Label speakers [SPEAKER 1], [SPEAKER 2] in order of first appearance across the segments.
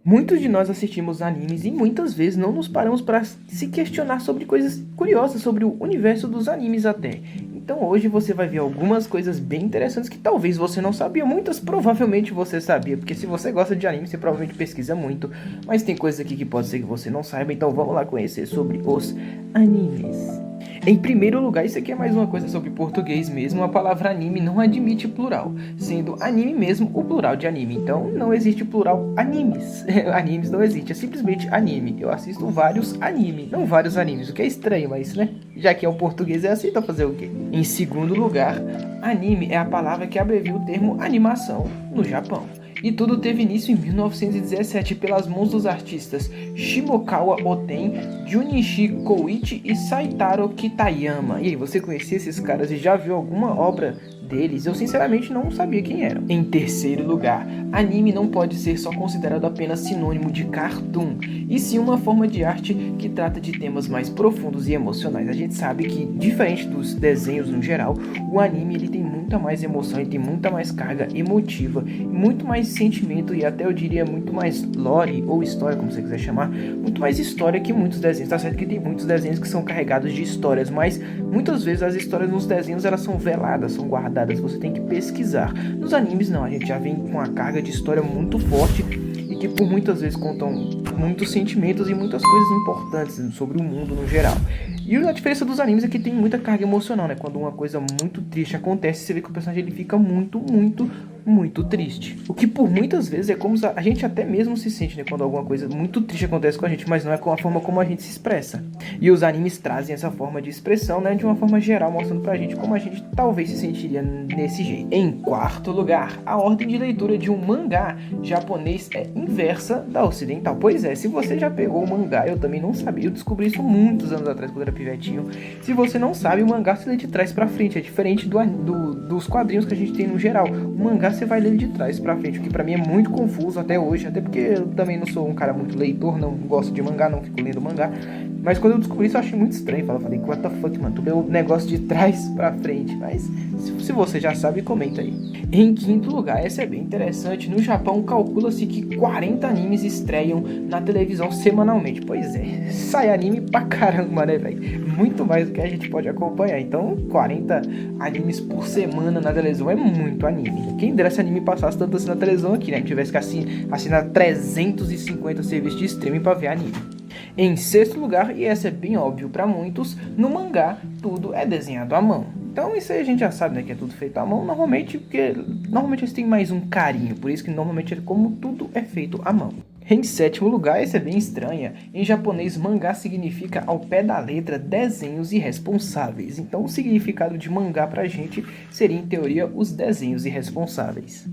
[SPEAKER 1] Muitos de nós assistimos animes e muitas vezes não nos paramos para se questionar sobre coisas curiosas sobre o universo dos animes até. Então hoje você vai ver algumas coisas bem interessantes que talvez você não sabia, muitas provavelmente você sabia, porque se você gosta de anime você provavelmente pesquisa muito, mas tem coisas aqui que pode ser que você não saiba, então vamos lá conhecer sobre os animes. Em primeiro lugar, isso aqui é mais uma coisa sobre português mesmo, a palavra anime não admite plural, sendo anime mesmo o plural de anime, então não existe plural animes, animes não existe, é simplesmente anime. Eu assisto vários anime, não vários animes, o que é estranho, mas né, já que é um português é assim, então fazer o quê? Em segundo lugar, anime é a palavra que abrevia o termo animação no Japão. E tudo teve início em 1917 pelas mãos dos artistas Shimokawa Oten, Junichi Koichi e Saitaro Kitayama. E aí, você conhecia esses caras e já viu alguma obra deles? Eu sinceramente não sabia quem eram. Em terceiro lugar, anime não pode ser só considerado apenas sinônimo de cartoon, e sim uma forma de arte que trata de temas mais profundos e emocionais. A gente sabe que, diferente dos desenhos no geral, o anime ele tem muita mais emoção, ele tem muita mais carga emotiva, muito mais sentimento e até eu diria muito mais lore ou história, como você quiser chamar, muito mais história que muitos desenhos. Tá certo que tem muitos desenhos que são carregados de histórias, mas muitas vezes as histórias nos desenhos elas são veladas, são guardadas, você tem que pesquisar. Nos animes não, a gente já vem com a carga de história muito forte e que por muitas vezes contam muitos sentimentos e muitas coisas importantes sobre o mundo no geral. E a diferença dos animes é que tem muita carga emocional, né? Quando uma coisa muito triste acontece, você vê que o personagem ele fica muito triste. O que por muitas vezes é como a gente até mesmo se sente, né? Quando alguma coisa muito triste acontece com a gente, mas não é com a forma como a gente se expressa. E os animes trazem essa forma de expressão, né? De uma forma geral, mostrando pra gente como a gente talvez se sentiria nesse jeito. Em quarto lugar, a ordem de leitura de um mangá japonês é inversa da ocidental. Pois é, se você já pegou o mangá, eu também não sabia, eu descobri isso muitos anos atrás quando era pivetinho. Se você não sabe, o mangá se lê de trás pra frente, é diferente dos quadrinhos que a gente tem no geral. O mangá você vai ler de trás pra frente, o que pra mim é muito confuso até hoje, até porque eu também não sou um cara muito leitor, não gosto de mangá, não fico lendo mangá. Mas quando eu descobri isso eu achei muito estranho. Eu falei, what the fuck, mano, tu leu o negócio de trás pra frente. Mas se você já sabe, comenta aí. Em quinto lugar, essa é bem interessante. No Japão, calcula-se que 40 animes estreiam na televisão semanalmente. Pois é, sai anime pra caramba, né, velho? Muito mais do que a gente pode acompanhar. Então, 40 animes por semana na televisão é muito anime. Quem dera se anime passasse tanto assim na televisão aqui, né? A gente tivesse que assinar 350 serviços de streaming pra ver anime. Em sexto lugar, e essa é bem óbvio para muitos, no mangá tudo é desenhado à mão. Então isso aí a gente já sabe, né, que é tudo feito à mão, normalmente eles têm mais um carinho, por isso que normalmente como tudo é feito à mão. Em sétimo lugar, essa é bem estranha, em japonês mangá significa ao pé da letra desenhos irresponsáveis, então o significado de mangá pra gente seria em teoria os desenhos irresponsáveis.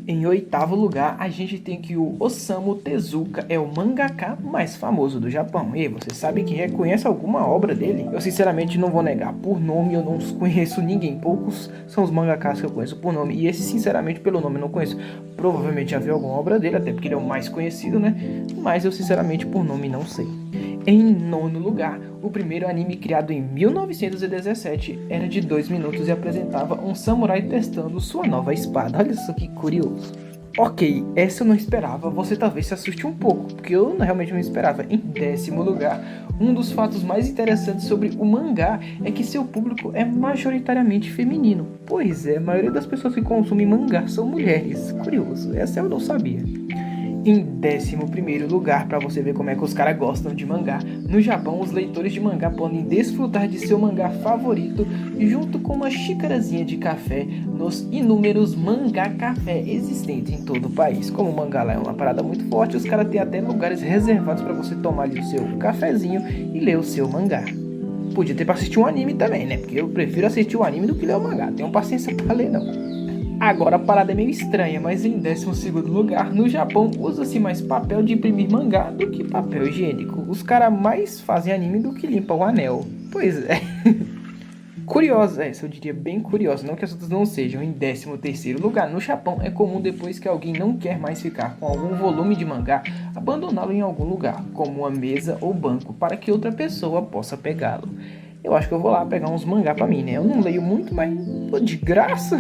[SPEAKER 1] Em oitavo lugar, a gente tem que o Osamu Tezuka é o mangaka mais famoso do Japão. E você sabe quem é? Conhece alguma obra dele? Eu sinceramente não vou negar, por nome eu não conheço ninguém. Poucos são os mangakas que eu conheço por nome. E esse sinceramente pelo nome eu não conheço. Provavelmente já vi alguma obra dele, até porque ele é o mais conhecido, né? Mas eu sinceramente por nome não sei. Em nono lugar, o primeiro anime criado em 1917 era de 2 minutos e apresentava um samurai testando sua nova espada. Olha só que curioso. Ok, essa eu não esperava, você talvez se assuste um pouco, porque eu realmente não esperava. Em décimo lugar, um dos fatos mais interessantes sobre o mangá é que seu público é majoritariamente feminino. Pois é, a maioria das pessoas que consomem mangá são mulheres. Curioso, essa eu não sabia. Em 11º lugar, para você ver como é que os caras gostam de mangá, no Japão os leitores de mangá podem desfrutar de seu mangá favorito junto com uma xicarazinha de café nos inúmeros mangá café existentes em todo o país. Como o mangá lá é uma parada muito forte, os caras têm até lugares reservados para você tomar ali o seu cafezinho e ler o seu mangá. Podia ter para assistir um anime também, né? Porque eu prefiro assistir o anime do que ler o mangá. Tenho paciência para ler não. Agora a parada é meio estranha, mas em 12º lugar, no Japão usa-se mais papel de imprimir mangá do que papel higiênico. Os caras mais fazem anime do que limpam o anel. Pois é. Curiosa essa, eu diria bem curiosa, não que as outras não sejam. Em 13º lugar, no Japão é comum depois que alguém não quer mais ficar com algum volume de mangá, abandoná-lo em algum lugar, como uma mesa ou banco, para que outra pessoa possa pegá-lo. Eu acho que eu vou lá pegar uns mangá pra mim, né? Eu não leio muito, mas pô, de graça.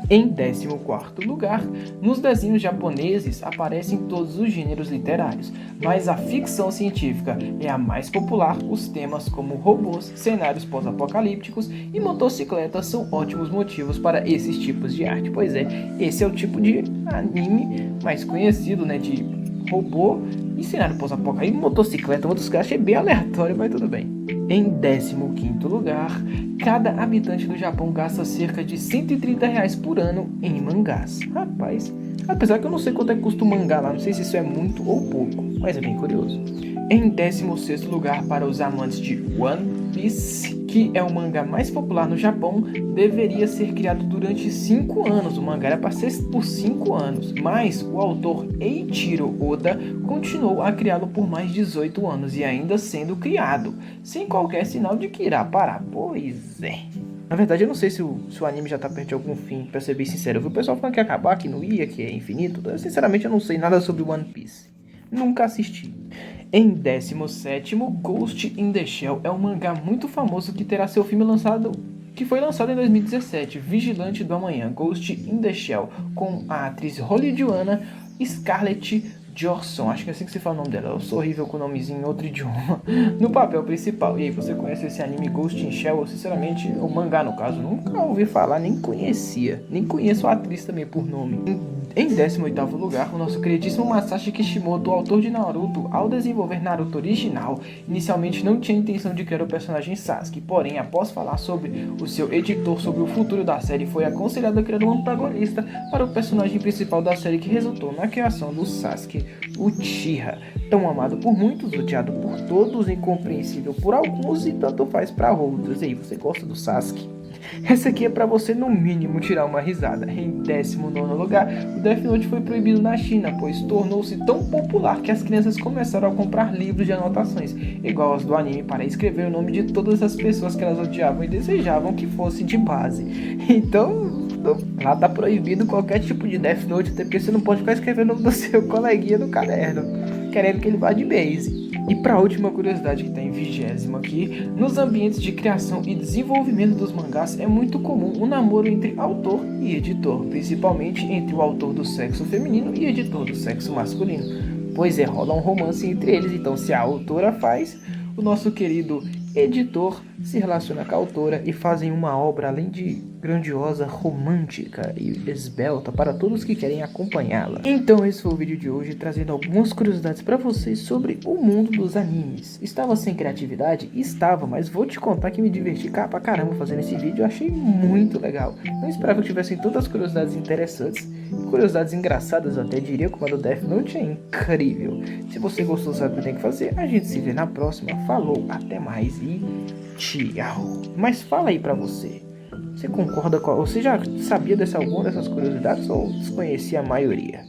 [SPEAKER 1] Em 14º lugar, nos desenhos japoneses aparecem todos os gêneros literários, mas a ficção científica é a mais popular. Os temas como robôs, cenários pós-apocalípticos e motocicletas são ótimos motivos para esses tipos de arte. Pois é, esse é o tipo de anime mais conhecido, né, de robô e cenário pós-apocalíptico. Motocicleta, achei bem aleatório, mas tudo bem. Em 15º lugar, cada habitante do Japão gasta cerca de R$ 130 por ano em mangás. Rapaz, apesar que eu não sei quanto é que custa o mangá lá, não sei se isso é muito ou pouco, mas é bem curioso. Em 16º lugar, para os amantes de One Piece, que é o mangá mais popular no Japão, deveria ser criado durante 5 anos. O mangá era para ser por 5 anos, mas o autor Eiichiro Oda continuou a criá-lo por mais de 18 anos e ainda sendo criado, sem qualquer sinal de que irá parar. Pois é. Na verdade, eu não sei se o anime já tá perto de algum fim, pra ser bem sincero. Eu vi o pessoal falando que ia acabar, que não ia, que é infinito. Sinceramente, eu não sei nada sobre One Piece. Nunca assisti. Em 17º, Ghost in the Shell é um mangá muito famoso que terá seu filme que foi lançado em 2017, Vigilante do Amanhã, Ghost in the Shell, com a atriz hollywoodiana Scarlett Johansson, acho que é assim que se fala o nome dela. Eu sou horrível com nomezinho em outro idioma, no papel principal. E aí, você conhece esse anime Ghost in Shell? Eu, sinceramente, o mangá no caso, nunca ouvi falar, nem conhecia. Nem conheço a atriz também por nome. Em 18º lugar, o nosso queridíssimo Masashi Kishimoto, autor de Naruto, ao desenvolver Naruto original, inicialmente não tinha intenção de criar o personagem Sasuke, porém, após falar sobre o seu editor sobre o futuro da série, foi aconselhado a criar um antagonista para o personagem principal da série, que resultou na criação do Sasuke Uchiha, tão amado por muitos, odiado por todos, incompreensível por alguns e tanto faz para outros. E aí, você gosta do Sasuke? Essa aqui é pra você no mínimo tirar uma risada. Em 19º lugar, o Death Note foi proibido na China, pois tornou-se tão popular que as crianças começaram a comprar livros de anotações, igual aos do anime, para escrever o nome de todas as pessoas que elas odiavam e desejavam que fosse de base. Então, lá tá proibido qualquer tipo de Death Note, até porque você não pode ficar escrevendo o nome do seu coleguinha no caderno, querendo que ele vá de base. E para a última curiosidade, que está em 20º aqui, nos ambientes de criação e desenvolvimento dos mangás é muito comum o namoro entre autor e editor, principalmente entre o autor do sexo feminino e editor do sexo masculino. Pois é, rola um romance entre eles, então se a autora faz, o nosso querido editor se relaciona com a autora e fazem uma obra, além de grandiosa, romântica e esbelta para todos que querem acompanhá-la. Então esse foi o vídeo de hoje, trazendo algumas curiosidades para vocês sobre o mundo dos animes. Estava sem criatividade? Estava, mas vou te contar que me diverti pra caramba fazendo esse vídeo, eu achei muito legal. Não esperava que tivessem tantas curiosidades interessantes, curiosidades engraçadas, eu até diria, como a do Death Note é incrível. Se você gostou, sabe o que tem que fazer, a gente se vê na próxima. Falou, até mais e tchau. Mas fala aí pra você. Você concorda com... Você já sabia alguma dessas curiosidades ou desconhecia a maioria?